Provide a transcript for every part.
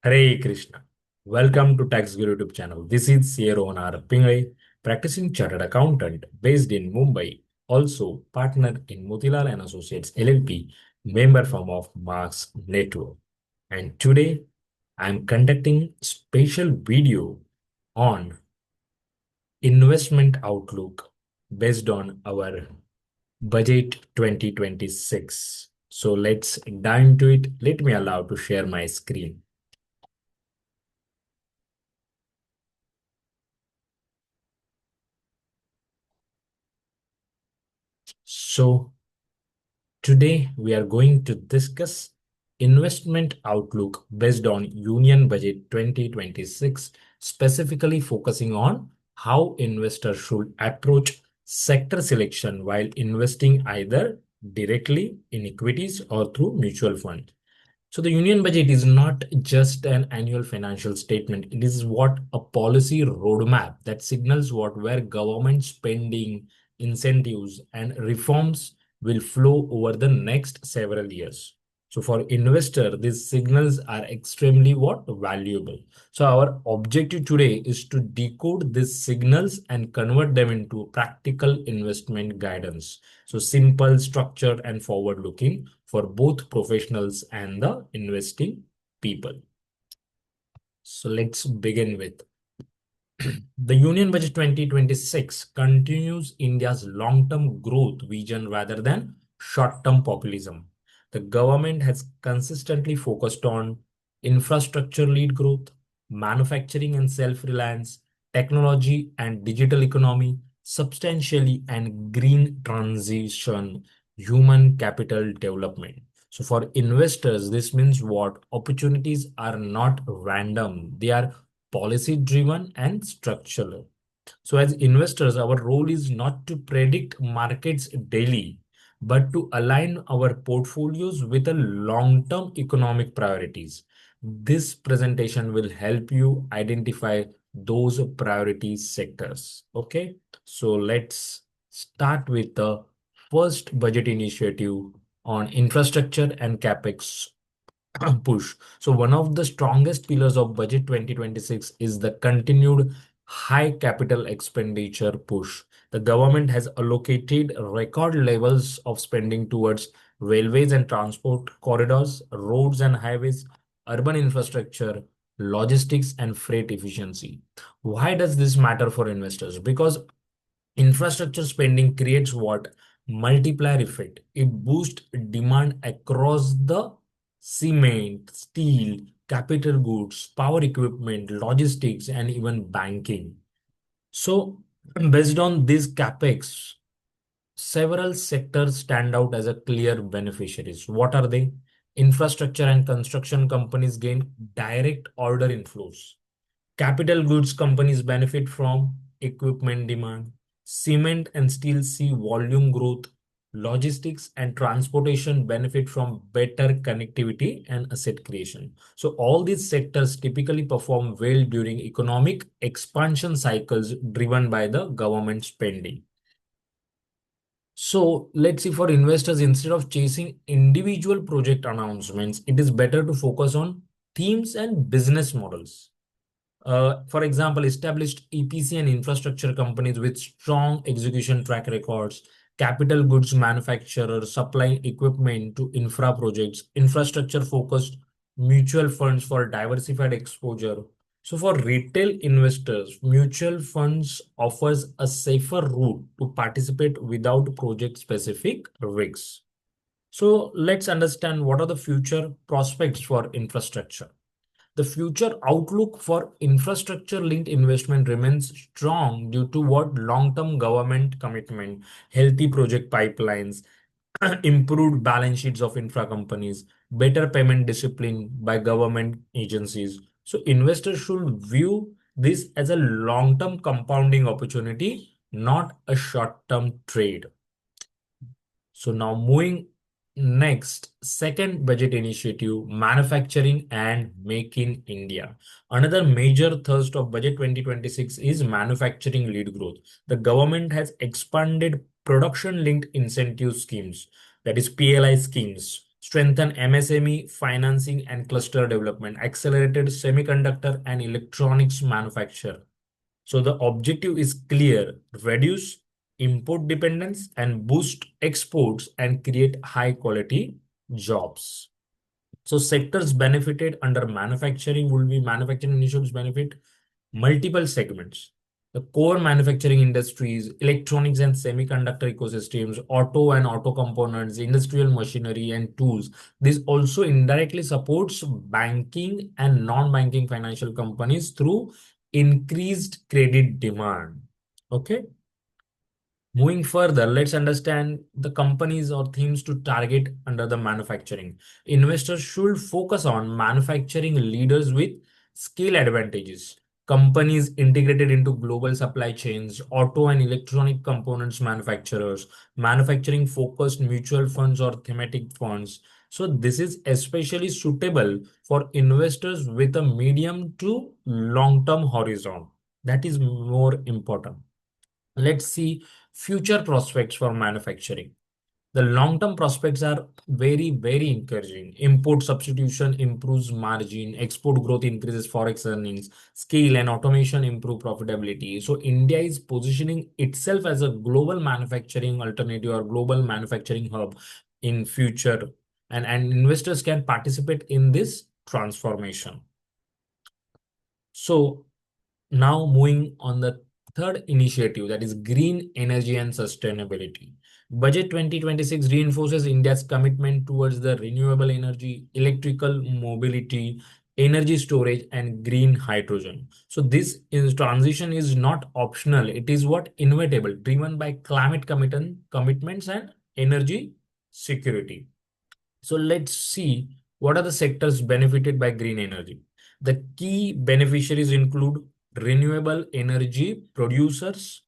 Hare Krishna. Welcome to Tax Guru YouTube channel. This is C.A. Pingle, practicing chartered accountant based in Mumbai, also partner in Motilal and Associates LLP, member firm of Marks Network. And today I am conducting special video on investment outlook based on our budget 2026. So let's dive into it. Let me allow to share my screen. So today we are going to discuss investment outlook based on Union Budget 2026, specifically focusing on how investors should approach sector selection while investing either directly in equities or through mutual funds. So the union budget is not just an annual financial statement. It is what a policy roadmap that signals what where government spending, incentives, and reforms will flow over the next several years. So for investor, these signals are extremely what valuable. So our objective today is to decode these signals and convert them into practical investment guidance. So simple, structured, and forward-looking for both professionals and the investing people. So let's begin with the Union Budget 2026 continues India's long-term growth vision rather than short-term populism. The government has consistently focused on infrastructure-led growth, manufacturing and self-reliance, technology and digital economy, substantially and green transition, human capital development. So for investors, this means what? Opportunities are not random. They are policy driven and structural. So, as investors, our role is not to predict markets daily, but to align our portfolios with the long term economic priorities. This presentation will help you identify those priority sectors. Okay, so let's start with the first budget initiative on infrastructure and capex push. So one of the strongest pillars of budget 2026 is the continued high capital expenditure push. The government has allocated record levels of spending towards railways and transport corridors, roads and highways, urban infrastructure, logistics and freight efficiency. Why does this matter for investors? Because infrastructure spending creates what? Multiplier effect. It boosts demand across the cement, steel, capital goods, power equipment, logistics, and even banking. So, based on this capex, several sectors stand out as a clear beneficiaries. What are they? Infrastructure and construction companies gain direct order inflows. Capital goods companies benefit from equipment demand. Cement and steel see volume growth. Logistics and transportation benefit from better connectivity and asset creation. So, all these sectors typically perform well during economic expansion cycles driven by the government spending. So, let's see for investors, instead of chasing individual project announcements, it is better to focus on themes and business models. For example, established EPC and infrastructure companies with strong execution track records, capital goods manufacturers supplying equipment to infra projects, infrastructure focused mutual funds for diversified exposure. So for retail investors, mutual funds offers a safer route to participate without project specific risks. So let's understand what are the future prospects for infrastructure. The future outlook for infrastructure linked investment remains strong due to what? Long-term government commitment, healthy project pipelines, improved balance sheets of infra companies, better payment discipline by government agencies. So investors should view this as a long-term compounding opportunity, not a short-term trade. So now moving next, second budget initiative, manufacturing and make in India. Another major thrust of budget 2026 is manufacturing lead growth. The government has expanded production linked incentive schemes, that is PLI schemes, strengthen MSME financing and cluster development, accelerated semiconductor and electronics manufacture. So the objective is clear: reduce import dependence and boost exports and create high quality jobs. So sectors benefited under manufacturing will be manufacturing initiatives benefit multiple segments. The core manufacturing industries, electronics and semiconductor ecosystems, auto and auto components, industrial machinery and tools. This also indirectly supports banking and non-banking financial companies through increased credit demand. Okay. Moving further, let's understand the companies or themes to target under the manufacturing. Investors should focus on manufacturing leaders with scale advantages. Companies integrated into global supply chains, auto and electronic components manufacturers, manufacturing focused mutual funds or thematic funds. So, this is especially suitable for investors with a medium to long term horizon. That is more important. Let's see future prospects for manufacturing. The long term prospects are very, very encouraging. Import substitution improves margin, export growth increases forex earnings, scale and automation improve profitability. So, India is positioning itself as a global manufacturing alternative or global manufacturing hub in future, and investors can participate in this transformation. So, now moving on the third initiative, that is green energy and sustainability. Budget 2026 reinforces India's commitment towards the renewable energy, electrical mobility, energy storage, and green hydrogen. So transition is not optional; it is what inevitable, driven by climate commitments and energy security. So let's see what are the sectors benefited by green energy. The key beneficiaries include renewable energy producers,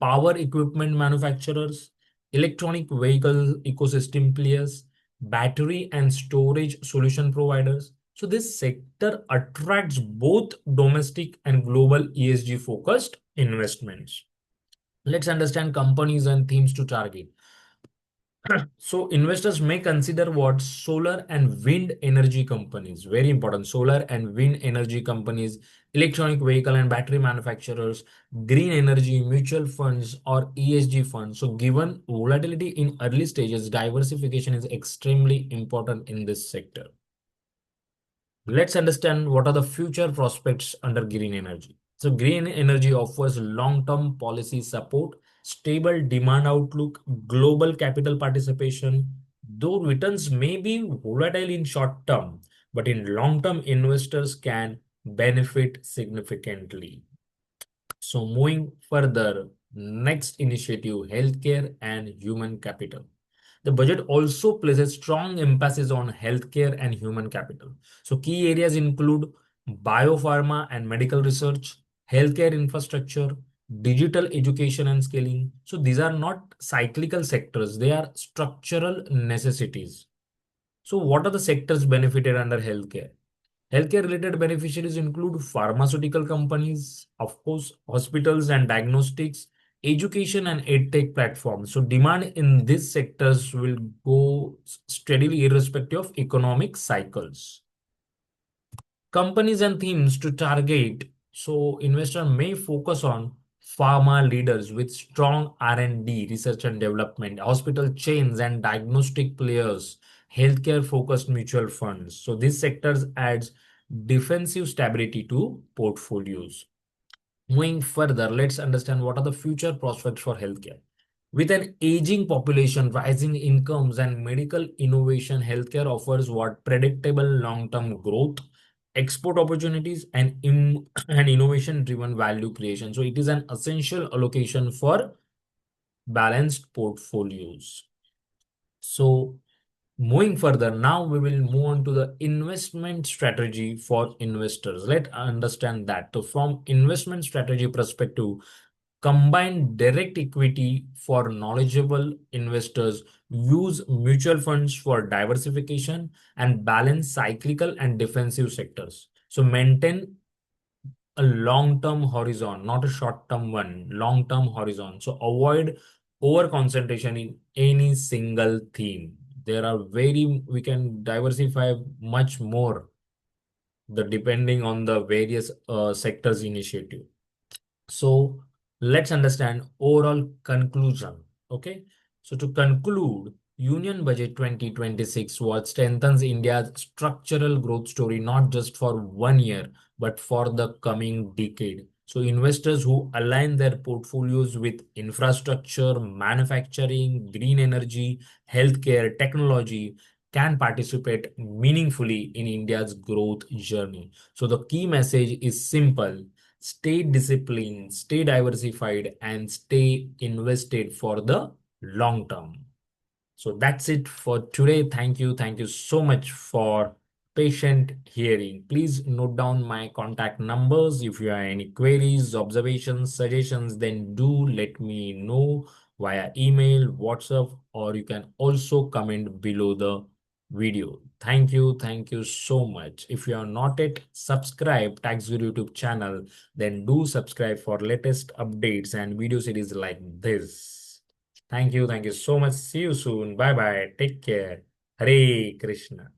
power equipment manufacturers, electronic vehicle ecosystem players, battery and storage solution providers. So this sector attracts both domestic and global ESG focused investments. Let's understand companies and themes to target. So investors may consider what solar and wind energy companies, very important, solar and wind energy companies, electronic vehicle and battery manufacturers, green energy mutual funds or ESG funds. So given volatility in early stages, diversification is extremely important in this sector. Let's understand what are the future prospects under green energy. So green energy offers long-term policy support, stable demand outlook, global capital participation. Though returns may be volatile in short term, but in long term, investors can benefit significantly. So moving further, next initiative, healthcare and human capital. The budget also places strong emphasis on healthcare and human capital. So key areas include biopharma and medical research, healthcare infrastructure, digital education and scaling. So these are not cyclical sectors, they are structural necessities. So what are the sectors benefited under healthcare? Healthcare related beneficiaries include pharmaceutical companies, of course, hospitals and diagnostics, education and edtech platforms. So demand in these sectors will go steadily irrespective of economic cycles. Companies and themes to target. So investor may focus on pharma leaders with strong R&D, research and development, hospital chains and diagnostic players, healthcare focused mutual funds. So these sectors adds defensive stability to portfolios. Moving further, let's understand what are the future prospects for healthcare. With an aging population, rising incomes, and medical innovation, healthcare offers what predictable long-term growth, export opportunities, and, and innovation-driven value creation. So it is an essential allocation for balanced portfolios. So moving further, now we will move on to the investment strategy for investors. Let's understand that. So from investment strategy perspective, combine direct equity for knowledgeable investors, use mutual funds for diversification, and balance cyclical and defensive sectors. So maintain a long-term horizon, not a short-term one, long-term horizon. So avoid over concentration in any single theme. There are we can diversify much more the depending on the various sectors initiative. So let's understand overall conclusion. Okay. So to conclude, Union Budget 2026 what strengthens India's structural growth story not just for 1 year but for the coming decade. So investors who align their portfolios with infrastructure, manufacturing, green energy, healthcare, technology can participate meaningfully in India's growth journey. So the key message is simple: stay disciplined, stay diversified, and stay invested for the long term. So that's it for today. Thank you. Thank you so much for patient hearing. Please note down my contact numbers. If you have any queries, observations, suggestions, then do let me know via email, WhatsApp, or you can also comment below the video. Thank you. Thank you so much. If you are not yet subscribed Tax Guru YouTube channel, then do subscribe for latest updates and video series like this. Thank you. Thank you so much. See you soon. Bye bye. Take care. Hare Krishna.